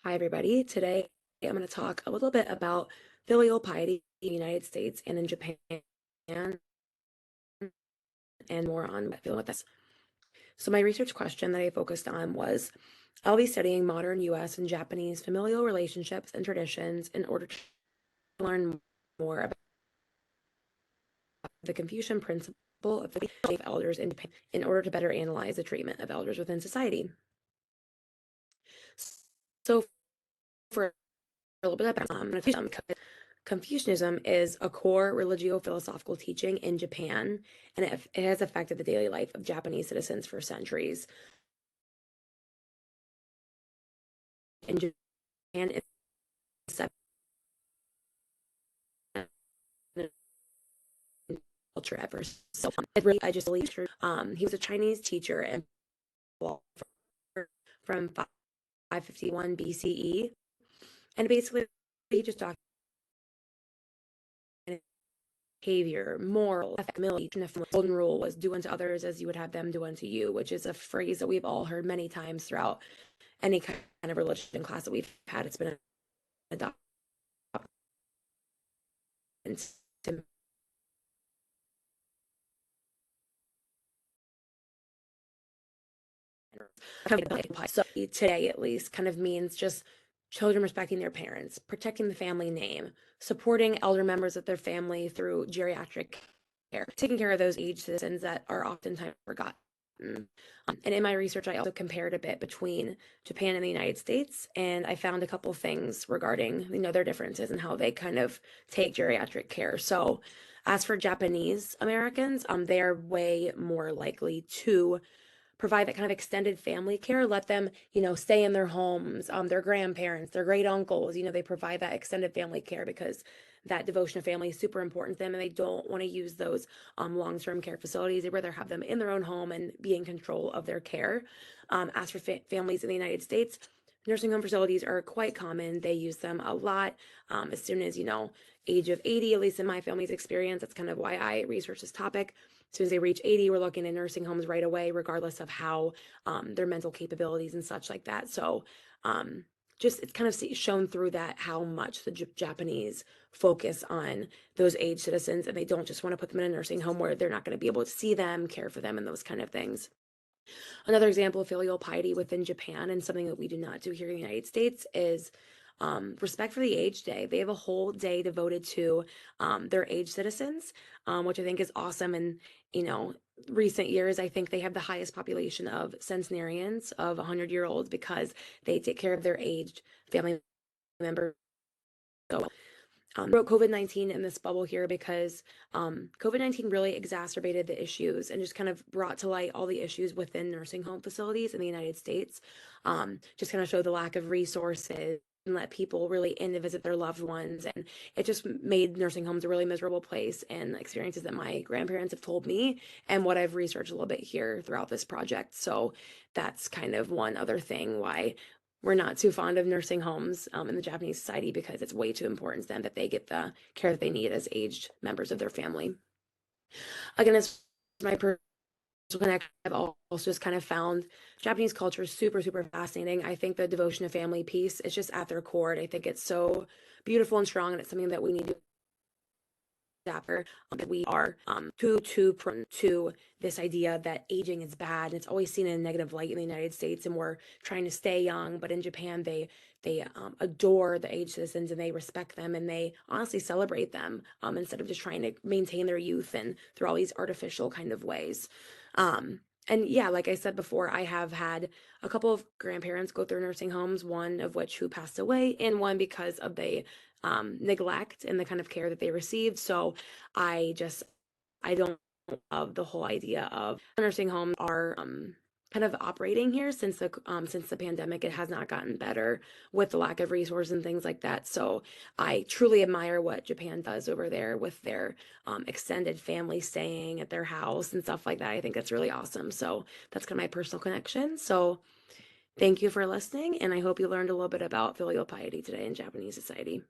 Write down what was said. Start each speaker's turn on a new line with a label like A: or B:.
A: Hi, everybody. Today I'm going to talk a little bit about filial piety in the United States and in Japan, and more on what filial is. So my research question that I focused on was, I'll be studying modern US and Japanese familial relationships and traditions in order to learn more about the Confucian principle of the of elders in Japan in order to better analyze the treatment of elders within society. So for a little bit of background, Confucianism is a core religio-philosophical teaching in Japan, and it has affected the daily life of Japanese citizens for centuries. In Japan, it's culture at first. So it really, I just believe, he was a Chinese teacher and from 551 BCE, and basically he just documented behavior, moral, humility. The golden rule was do unto others as you would have them do unto you, which is a phrase that we've all heard many times throughout any kind of religion class that we've had. It's been adopted into so today at least kind of means just children respecting their parents, protecting the family name, supporting elder members of their family through geriatric care, taking care of those aged citizens that are oftentimes forgotten. And in my research, I also compared a bit between Japan and the United States, and I found a couple things regarding, their differences and how they kind of take geriatric care. So, as for Japanese Americans, they are way more likely to provide that kind of extended family care, let them, stay in their homes, their grandparents, their great uncles, they provide that extended family care because that devotion to family is super important to them and they don't want to use those long-term care facilities. They rather have them in their own home and be in control of their care. As for families in the United States, nursing home facilities are quite common. They use them a lot as soon as, age of 80, at least in my family's experience. That's kind of why I research this topic. As soon as they reach 80, we're looking at nursing homes right away, regardless of how their mental capabilities and such like that. So just it's kind of shown through that how much the Japanese focus on those aged citizens, and they don't just want to put them in a nursing home where they're not going to be able to see them, care for them, and those kind of things. Another example of filial piety within Japan, and something that we do not do here in the United States, is Respect for the Aged Day. They have a whole day devoted to their aged citizens, which I think is awesome. And, recent years, I think they have the highest population of centenarians, of 100-year-olds, because they take care of their aged family members. So wrote COVID-19 in this bubble here because COVID-19 really exacerbated the issues and just kind of brought to light all the issues within nursing home facilities in the United States. Just kind of showed the lack of resources and let people really in to visit their loved ones. And it just made nursing homes a really miserable place, and experiences that my grandparents have told me and what I've researched a little bit here throughout this project. So that's kind of one other thing why we're not too fond of nursing homes in the Japanese society, because it's way too important to them that they get the care that they need as aged members of their family. Again, as my personal connection, I've also just kind of found Japanese culture super, super fascinating. I think the devotion to family piece is just at their core. And I think it's so beautiful and strong, and it's something that we need to after we are too prone to this idea that aging is bad, and it's always seen in a negative light in the United States, and we're trying to stay young. But in Japan, they adore the aged citizens, and they respect them, and they honestly celebrate them instead of just trying to maintain their youth and through all these artificial kind of ways. And yeah, like I said before, I have had a couple of grandparents go through nursing homes, one of which who passed away, and one because of the neglect and the kind of care that they received. So I don't love the whole idea of nursing homes are kind of operating here since the pandemic. It has not gotten better with the lack of resources and things like that. So I truly admire what Japan does over there with their extended family staying at their house and stuff like that. I think that's really awesome. So that's kind of my personal connection. So thank you for listening, and I hope you learned a little bit about filial piety today in Japanese society.